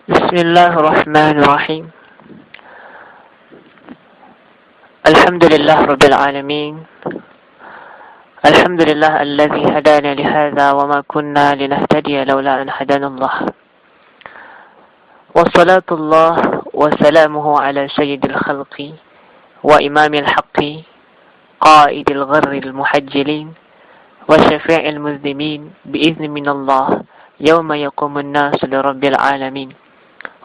بسم الله الرحمن الرحيم. الحمد لله رب العالمين. الحمد لله الذي هدانا لهذا وما كنا لنهتدي لولا أن هدانا الله. وصلاة الله وسلامه على سيد الخلق وإمام الحق قائد الغر المحجلين وشفيع المذنبين بإذن من الله يوم يقوم الناس لرب العالمين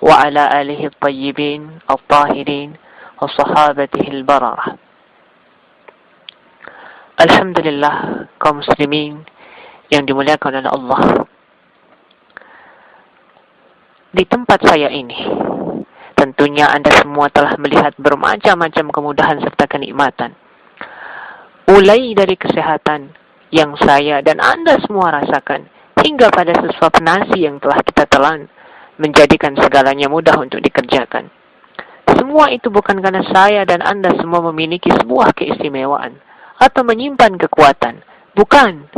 وعلى آله الطيبين الطاهرين وصحابته البررة. Alhamdulillah, kaum muslimin yang dimuliakan oleh Allah. Di tempat saya ini, tentunya Anda semua telah melihat bermacam-macam kemudahan serta kenikmatan. Mulai dari kesehatan yang saya dan Anda semua rasakan, hingga pada sesuap nasi yang telah kita telan, menjadikan segalanya mudah untuk dikerjakan. Semua itu bukan karena saya dan Anda semua memiliki sebuah keistimewaan atau menyimpan kekuatan. Bukan.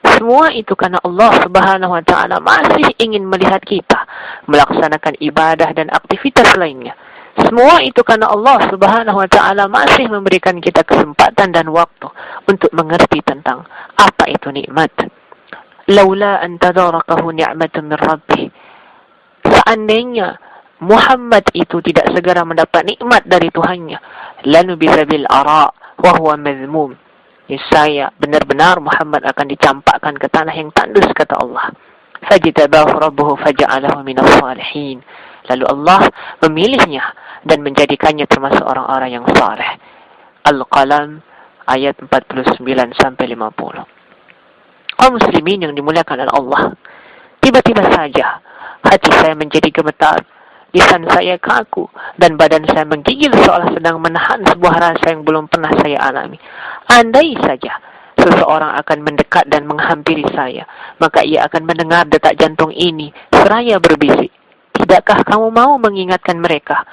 Semua itu karena Allah Subhanahu wa Ta'ala masih ingin melihat kita melaksanakan ibadah dan aktivitas lainnya. Semua itu karena Allah Subhanahu wa Ta'ala masih memberikan kita kesempatan dan waktu untuk mengerti tentang apa itu nikmat. Laula an tadarakahu ni'matun min rabbih. Seandainya Muhammad itu tidak segera mendapat nikmat dari Tuhannya, lanubitha bil ara wa huwa mazmum. Niscaya benar-benar Muhammad akan dicampakkan ke tanah yang tandus, kata Allah. Fajtabahu rabbuhu faja'alahu minas salihin. Lalu Allah memilihnya dan menjadikannya termasuk orang-orang yang saleh. Al-Qalam ayat 49 sampai 50. Kaum muslimin yang dimuliakan oleh Allah, tiba-tiba saja hati saya menjadi gemetar, lisan saya kaku, dan badan saya menggigil seolah sedang menahan sebuah rasa yang belum pernah saya alami. Andai saja seseorang akan mendekat dan menghampiri saya, maka ia akan mendengar detak jantung ini seraya berbisik, "Tidakkah kamu mau mengingatkan mereka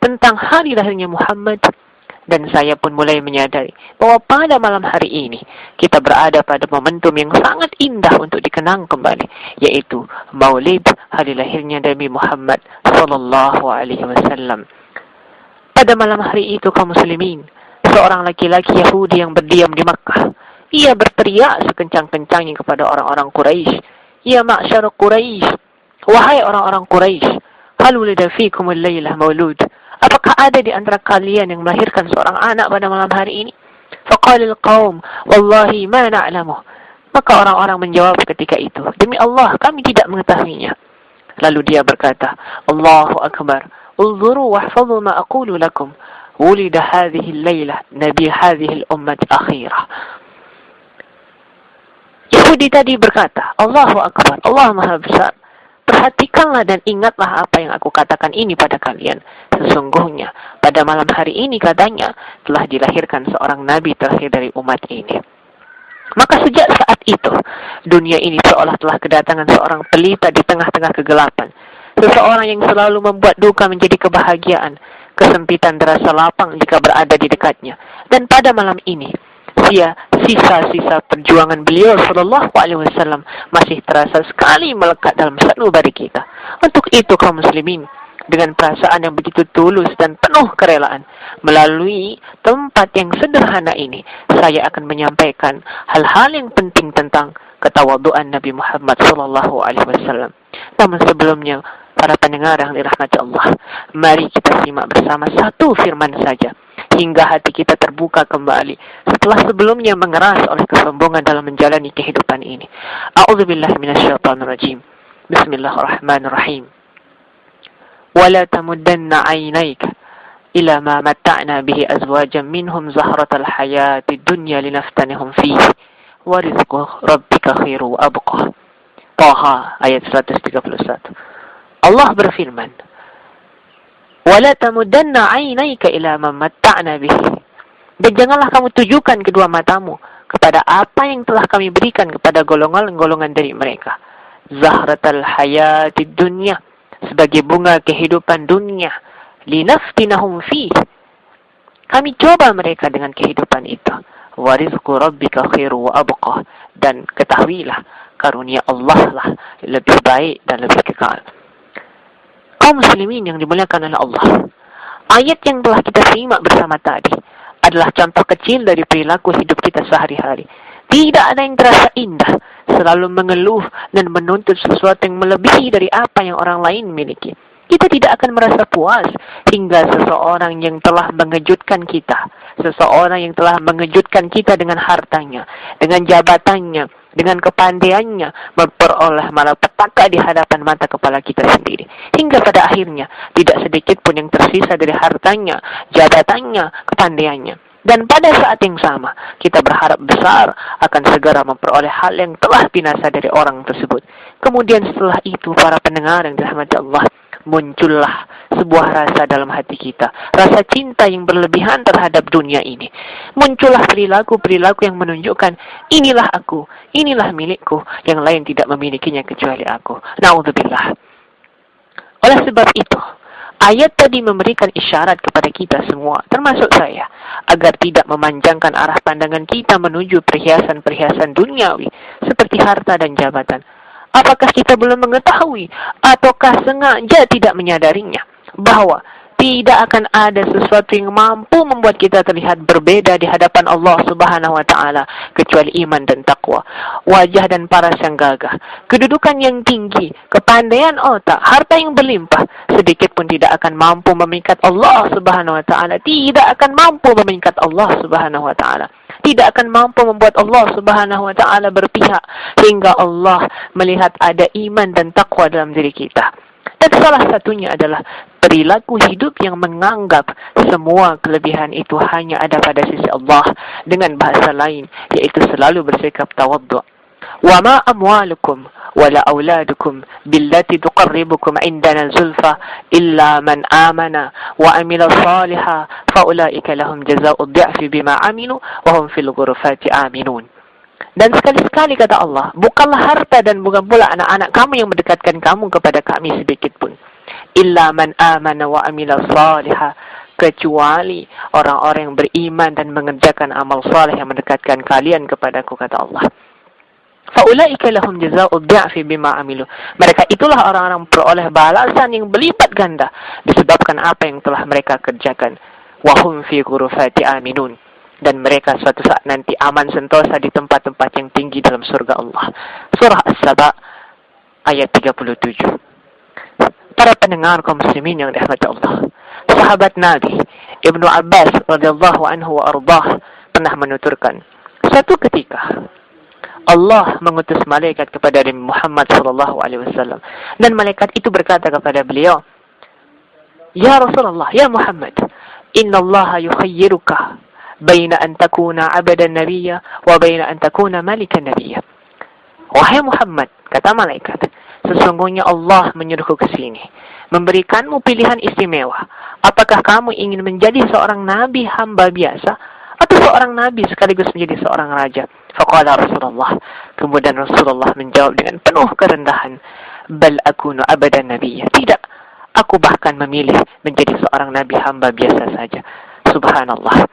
tentang hari lahirnya Muhammad?" Dan saya pun mulai menyadari bahwa pada malam hari ini kita berada pada momentum yang sangat indah untuk dikenang kembali, yaitu Maulid, hari lahirnya Nabi Muhammad sallallahu alaihi wasallam. Pada malam hari itu, kaum muslimin, seorang laki-laki Yahudi yang berdiam di Makkah, ia berteriak sekencang-kencangnya kepada orang-orang Quraisy, "Ya ma'syar Quraisy, wahai orang-orang Quraisy, hal wulida fikum al-lailah maulud." Apakah ada di antara kalian yang melahirkan seorang anak pada malam hari ini? Faqala al-qaum, wallahi ma na'lamuh. Maka orang-orang menjawab ketika itu, "Demi Allah, kami tidak mengetahuinya." Lalu dia berkata, "Allahu akbar. Unzuru wahfadhu ma aqulu lakum. Wulida hadhihi al-lailah nabi hadhihi al-ummah akhirah." Yahudi tadi berkata, "Allahu akbar, Allah Maha Besar. Perhatikanlah dan ingatlah apa yang aku katakan ini pada kalian. Sesungguhnya pada malam hari ini," katanya, "telah dilahirkan seorang nabi terakhir dari umat ini." Maka sejak saat itu, dunia ini seolah telah kedatangan seorang pelita di tengah-tengah kegelapan. Seseorang yang selalu membuat duka menjadi kebahagiaan, kesempitan terasa lapang jika berada di dekatnya. Dan pada malam ini, sisa-sisa perjuangan beliau sallallahu alaihi wasallam masih terasa sekali melekat dalam sanubari kita. Untuk itu, kaum muslimin, dengan perasaan yang begitu tulus dan penuh kerelaan, melalui tempat yang sederhana ini, saya akan menyampaikan hal-hal yang penting tentang ketawaduan Nabi Muhammad sallallahu alaihi wasallam. Namun sebelumnya, para pendengar yang dirahmati Allah, mari kita simak bersama satu firman saja hingga hati kita terbuka kembali setelah sebelumnya mengeras oleh kesombongan dalam menjalani kehidupan ini. A'udzubillahi minasyaitonirrajim. Bismillahirrahmanirrahim. Wala tamuddanna 'ainayka ila ma matta'na bihi azwajan minhum zahratal hayatid dunya linaftanihum fihi wa rizqu rabbika khairu wa abqa. Taha ayat 131. Allah berfirman, "Wala tamuddanna 'ainayka ila ma matta'na bihi." Dan janganlah kamu tujukan kedua matamu kepada apa yang telah kami berikan kepada golongan-golongan dari mereka. Zahratal hayatid dunya, sebagai bunga kehidupan dunia. Linaftinahum fi, kami coba mereka dengan kehidupan itu. Wa rizqu rabbika khairu wa abqa, dan ketahuilah karunia Allah lah lebih baik dan lebih kekal. Kaum muslimin yang dimuliakan oleh Allah, ayat yang telah kita simak bersama tadi adalah contoh kecil dari perilaku hidup kita sehari-hari. Tidak ada yang terasa indah, selalu mengeluh dan menuntut sesuatu yang melebihi dari apa yang orang lain miliki. Kita tidak akan merasa puas hingga seseorang yang telah mengejutkan kita, seseorang yang telah mengejutkan kita dengan hartanya, dengan jabatannya, dengan kepandaiannya, memperoleh malapetaka di hadapan mata kepala kita sendiri. Hingga pada akhirnya, tidak sedikit pun yang tersisa dari hartanya, jabatannya, kepandaiannya. Dan pada saat yang sama, kita berharap besar akan segera memperoleh hal yang telah binasa dari orang tersebut. Kemudian setelah itu, para pendengar yang dirahmati Allah, muncullah sebuah rasa dalam hati kita, rasa cinta yang berlebihan terhadap dunia ini. Muncullah perilaku-perilaku yang menunjukkan, inilah aku, inilah milikku, yang lain tidak memilikinya kecuali aku. Na'udzubillah. Oleh sebab itu, ayat tadi memberikan isyarat kepada kita semua, termasuk saya, agar tidak memanjangkan arah pandangan kita menuju perhiasan-perhiasan duniawi, seperti harta dan jabatan. Apakah kita belum mengetahui, ataukah sengaja tidak menyadarinya, bahwa tidak akan ada sesuatu yang mampu membuat kita terlihat berbeda di hadapan Allah Subhanahu wa Ta'ala kecuali iman dan takwa, wajah dan paras yang gagah, kedudukan yang tinggi, kepandaian otak, harta yang berlimpah, sedikit pun tidak akan mampu memikat Allah Subhanahu wa Ta'ala, tidak akan mampu memikat Allah Subhanahu wa Ta'ala, tidak akan mampu membuat Allah Subhanahu wa Ta'ala berpihak hingga Allah melihat ada iman dan takwa dalam diri kita. Dan salah satunya adalah perilaku hidup yang menganggap semua kelebihan itu hanya ada pada sisi Allah, dengan bahasa lain yaitu selalu bersikap tawaddu'. Wa ma amwalukum wala auladukum billati tuqarribukum indana zulfa illa man amana wa amila salihan fa ulaika lahum jazaa'ud dhi'fi bima amilu wa hum fil ghurfati aminun. Dan sekali-sekali kata Allah, bukanlah harta dan bukan pula anak-anak kamu yang mendekatkan kamu kepada kami sedikit pun. Illa man amana wa amila salihah, kecuali orang-orang yang beriman dan mengerjakan amal saleh yang mendekatkan kalian kepadaku, kata Allah. Faulaika lahum jazaa'ud dhi'fi bima amilu. Mereka itulah orang-orang peroleh balasan yang berlipat ganda disebabkan apa yang telah mereka kerjakan. Wa hum fi ghurfati aminun. Dan mereka suatu saat nanti aman sentosa di tempat-tempat yang tinggi dalam surga Allah. Surah As-Saba ayat 37. Para pendengar kaum muslimin yang dirahmati Allah, sahabat Nabi Ibnu Abbas radhiyallahu anhu wa ardhah pernah menuturkan, suatu ketika Allah mengutus malaikat kepada Nabi Muhammad sallallahu alaihi wasallam, dan malaikat itu berkata kepada beliau, "Ya Rasulullah, ya Muhammad, innallaha yukhayyiruka baina an takuna 'abdan nabiyya wa baina an takuna malikan nabiyya." Wahai Muhammad, kata malaikat, sesungguhnya Allah menyuruhku ke sini, memberikanmu pilihan istimewa. Apakah kamu ingin menjadi seorang nabi hamba biasa, atau seorang nabi sekaligus menjadi seorang raja? Faqala Rasulullah. Kemudian Rasulullah menjawab dengan penuh kerendahan, bal akunu abadan nabiyya. Tidak, aku bahkan memilih menjadi seorang nabi hamba biasa saja. Subhanallah.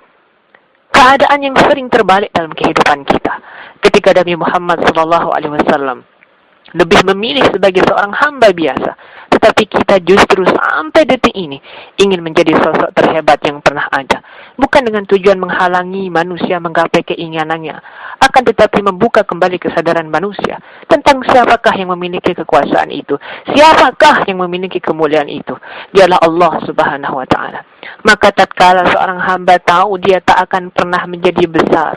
Keadaan yang sering terbalik dalam kehidupan kita, ketika Nabi Muhammad SAW lebih memilih sebagai seorang hamba biasa, tetapi kita justru sampai detik ini ingin menjadi sosok terhebat yang pernah ada, bukan dengan tujuan menghalangi manusia menggapai keinginannya, akan tetapi membuka kembali kesadaran manusia tentang siapakah yang memiliki kekuasaan itu, siapakah yang memiliki kemuliaan itu. Dialah Allah Subhanahu wa Ta'ala. Maka tatkala seorang hamba tahu dia tak akan pernah menjadi besar,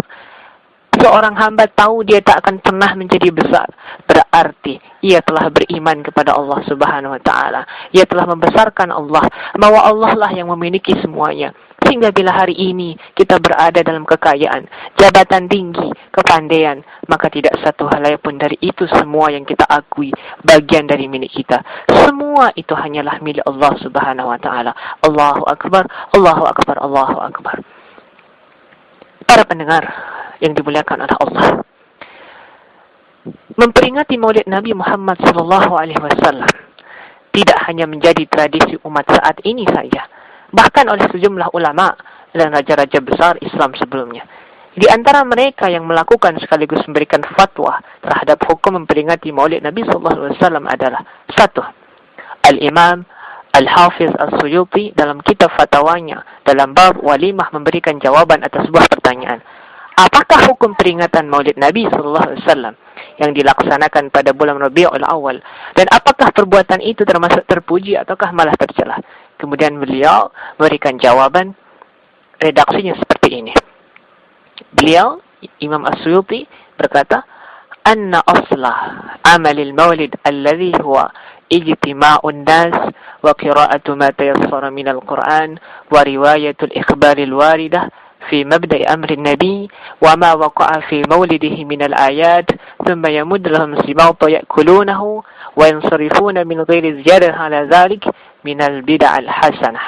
seorang hamba tahu dia tak akan pernah menjadi besar, berarti ia telah beriman kepada Allah Subhanahu wa Ta'ala. Ia telah membesarkan Allah, bahwa Allah lah yang memiliki semuanya. Sehingga bila hari ini kita berada dalam kekayaan, jabatan tinggi, kepandaian, maka tidak satu helai pun dari itu semua yang kita akui bagian dari milik kita. Semua itu hanyalah milik Allah Subhanahu wa Ta'ala. Allahu Akbar, Allahu Akbar, Allahu Akbar. Para pendengar yang dimuliakan oleh Allah, memperingati Maulid Nabi Muhammad SAW tidak hanya menjadi tradisi umat saat ini saja, bahkan oleh sejumlah ulama dan raja-raja besar Islam sebelumnya. Di antara mereka yang melakukan sekaligus memberikan fatwa terhadap hukum memperingati Maulid Nabi SAW adalah: 1. Al-Imam Al-Hafiz As-Suyuti dalam kitab fatwanya dalam bab walimah memberikan jawaban atas sebuah pertanyaan. Apakah hukum peringatan Maulid Nabi sallallahu alaihi wasallam yang dilaksanakan pada bulan Rabiul Awal, dan apakah perbuatan itu termasuk terpuji ataukah malah tercela? Kemudian beliau memberikan jawaban, redaksinya seperti ini. Beliau, Imam As-Suyuti berkata, anna aslah amalil maulid alladhi huwa ijtima'un nas wa qira'atu ma tayassara minal Qur'an wa riwayatul ikhbaril waridah في مبدأ أمر النبي وما وقع في مولده من الآيات ثم يمد لهم سباط يأكلونه وينصرفون من غير زيادة على ذلك من البدع الحسنة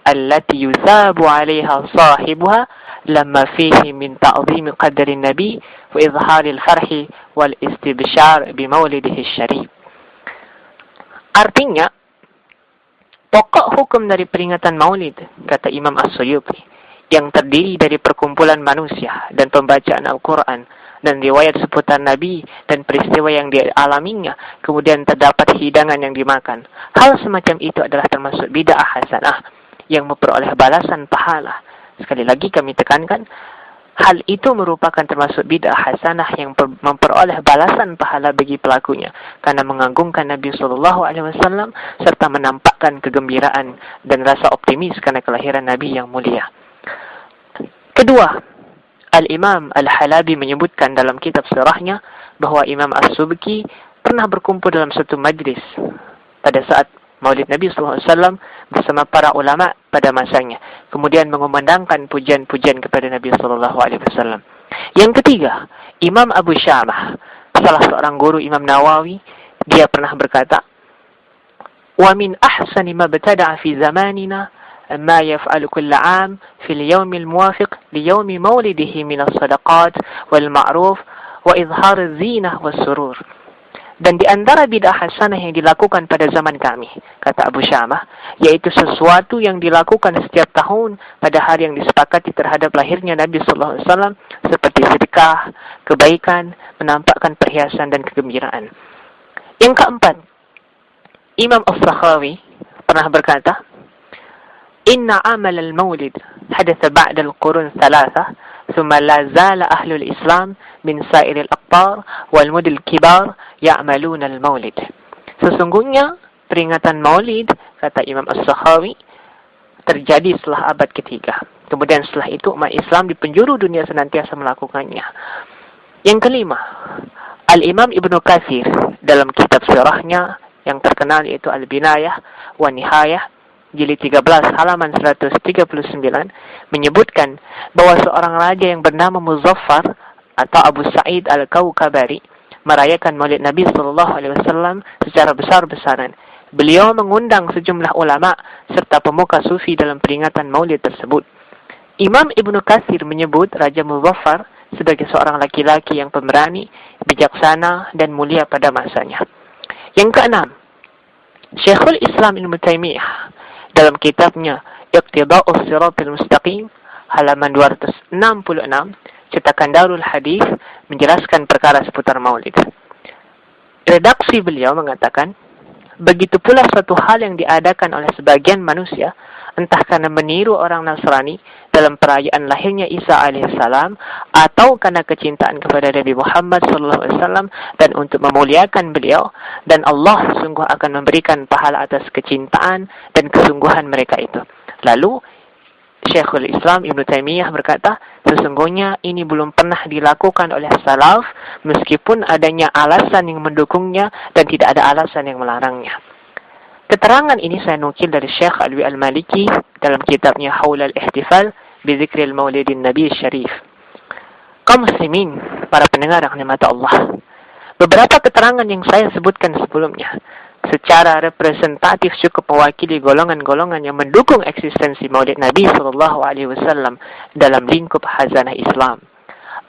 التي يثاب عليها صاحبها لما فيه من تعظيم قدر النبي وإظهار الفرح والاستبشار بمولده الشريف. Artinya, pokok hukum dari peringatan Maulid, kata Imam As-Suyuti, yang terdiri dari perkumpulan manusia dan pembacaan Al-Quran dan riwayat seputar Nabi dan peristiwa yang dialaminya, kemudian terdapat hidangan yang dimakan. Hal semacam itu adalah termasuk bid'ah hasanah yang memperoleh balasan pahala. Sekali lagi kami tekankan, hal itu merupakan termasuk bid'ah hasanah yang memperoleh balasan pahala bagi pelakunya karena mengagungkan Nabi SAW serta menampakkan kegembiraan dan rasa optimis karena kelahiran Nabi yang mulia. Kedua, Al-Imam Al-Halabi menyebutkan dalam kitab sirahnya bahwa Imam As-Subki pernah berkumpul dalam satu majlis pada saat Maulid Nabi SAW bersama para ulama pada masanya, kemudian mengumandangkan pujian-pujian kepada Nabi SAW. Yang ketiga, Imam Abu Syamah, salah seorang guru Imam Nawawi, dia pernah berkata, "Wa min ahsani ma btada'a fi zamanina ما يفعل كل عام في اليوم الموافق ليوم مولده من الصدقات والمعروف وإظهار الزينة والسرور." Dan di antara bid'ah hasanah yang dilakukan pada zaman kami, kata Abu Syamah, yaitu sesuatu yang dilakukan setiap tahun pada hari yang disepakati terhadap lahirnya Nabi sallallahu alaihi wasallam, seperti sedekah, kebaikan, menampakkan perhiasan dan kegembiraan. Yang keempat, Imam As-Sakhawi pernah berkata, Inna amal al-maulid hadatha ba'da al-qurun thalatha thumma la zala ahlul Islam min sa'iril aqtar wal mudil kibar ya'maluna al-maulid. Sesungguhnya peringatan maulid, kata Imam As-Sakhawi, terjadi setelah abad ketiga. Kemudian setelah itu umat Islam di penjuru dunia senantiasa melakukannya. Yang kelima, Al-Imam Ibnu Katsir dalam kitab sirahnya yang terkenal yaitu Al-Binayah wa Nihayah jilid 13 halaman 139 menyebutkan bahwa seorang raja yang bernama Muzaffar atau Abu Sa'id Al-Kaukabari merayakan Maulid Nabi SAW secara besar-besaran. Beliau mengundang sejumlah ulama serta pemuka sufi dalam peringatan Maulid tersebut. Imam Ibnu Katsir menyebut Raja Muzaffar sebagai seorang laki-laki yang pemberani, bijaksana dan mulia pada masanya. Yang keenam, Syekhul Islam Ibnu Taimiyah dalam kitabnya Iqtida'us Siratal Mustaqim halaman 266 cetakan Darul Hadis menjelaskan perkara seputar Maulid. Redaksi beliau mengatakan, begitu pula suatu hal yang diadakan oleh sebagian manusia, entah karena meniru orang Nasrani dalam perayaan lahirnya Isa alaihissalam atau karena kecintaan kepada Nabi Muhammad SAW dan untuk memuliakan beliau, dan Allah sungguh akan memberikan pahala atas kecintaan dan kesungguhan mereka itu. Lalu Syekhul Islam Ibnu Taimiyah berkata, sesungguhnya ini belum pernah dilakukan oleh salaf meskipun adanya alasan yang mendukungnya dan tidak ada alasan yang melarangnya. Keterangan ini saya nukil dari Syekh Alwi Al-Maliki dalam kitabnya Haul Al-Ihtifal bi Dzikril Maulidin Nabi Syarif. Kaum muslimin, para pendengar yang dirahmati Allah, beberapa keterangan yang saya sebutkan sebelumnya secara representatif cukup mewakili golongan-golongan yang mendukung eksistensi Maulid Nabi SAW dalam lingkup hazanah Islam.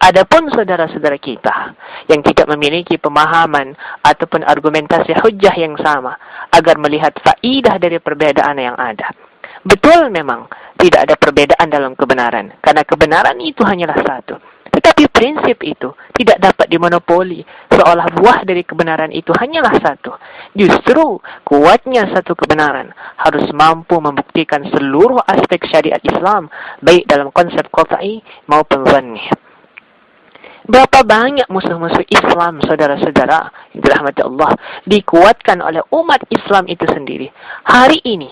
Adapun saudara-saudara kita yang tidak memiliki pemahaman ataupun argumentasi hujjah yang sama agar melihat faidah dari perbedaan yang ada. Betul memang tidak ada perbedaan dalam kebenaran, karena kebenaran itu hanyalah satu. Tetapi prinsip itu tidak dapat dimonopoli, seolah buah dari kebenaran itu hanyalah satu. Justru, kuatnya satu kebenaran harus mampu membuktikan seluruh aspek syariat Islam, baik dalam konsep qat'i maupun dhanni. Berapa banyak musuh-musuh Islam, saudara-saudara yang dirahmati Allah, dikuatkan oleh umat Islam itu sendiri. Hari ini,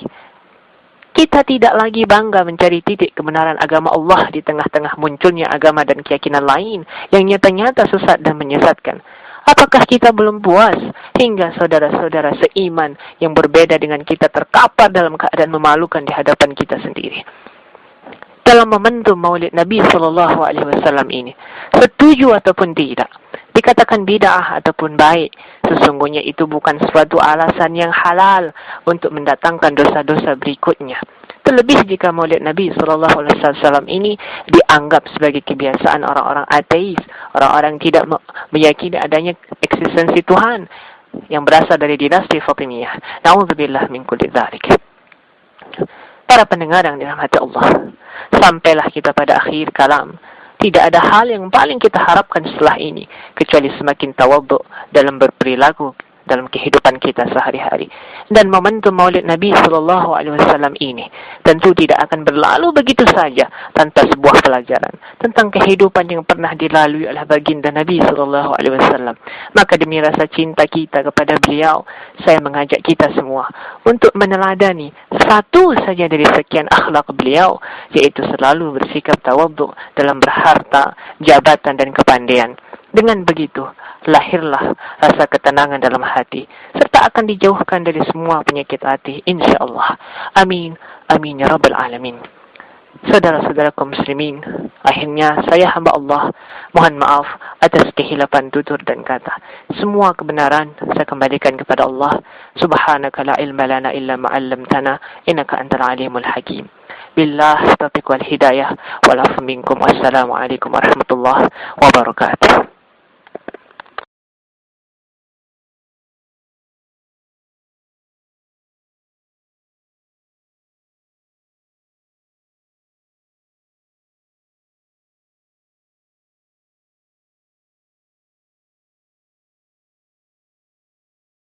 kita tidak lagi bangga mencari titik kebenaran agama Allah di tengah-tengah munculnya agama dan keyakinan lain yang nyata-nyata sesat dan menyesatkan. Apakah kita belum puas hingga saudara-saudara seiman yang berbeda dengan kita terkapar dalam keadaan memalukan di hadapan kita sendiri? Dalam momentum Maulid Nabi Sallallahu Alaihi Wasallam ini, setuju ataupun tidak, dikatakan bid'ah ataupun baik, sesungguhnya itu bukan suatu alasan yang halal untuk mendatangkan dosa-dosa berikutnya. Terlebih jika Maulid Nabi Sallallahu Alaihi Wasallam ini dianggap sebagai kebiasaan orang-orang ateis, orang-orang tidak meyakini adanya eksistensi Tuhan yang berasal dari dinasti Fatimiyah. Na'udzubillah min kulli dzalik. Para pendengar yang dirahmati Allah, sampailah kita pada akhir kalam. Tidak ada hal yang paling kita harapkan setelah ini kecuali semakin tawadhu dalam berperilaku dalam kehidupan kita sehari-hari. Dan momentum Maulid Nabi Sallallahu Alaihi Wasallam ini tentu tidak akan berlalu begitu saja tanpa sebuah pelajaran tentang kehidupan yang pernah dilalui oleh baginda Nabi Sallallahu Alaihi Wasallam. Maka demi rasa cinta kita kepada beliau, saya mengajak kita semua untuk meneladani satu saja dari sekian akhlak beliau, yaitu selalu bersikap tawadhu dalam berharta, jabatan dan kepandaian. Dengan begitu, lahirlah rasa ketenangan dalam hati, serta akan dijauhkan dari semua penyakit hati, insyaAllah. Amin. Amin ya Rabbal Alamin. Saudara-saudara kaum muslimin, akhirnya saya hamba Allah mohon maaf atas kehilapan tutur dan kata. Semua kebenaran saya kembalikan kepada Allah. Subhanaka la ilma lana illa ma 'allamtana innaka antal alimul hakim. Billah taufiq wal hidayah wal afu minkum. Wassalamualaikum warahmatullahi wabarakatuh.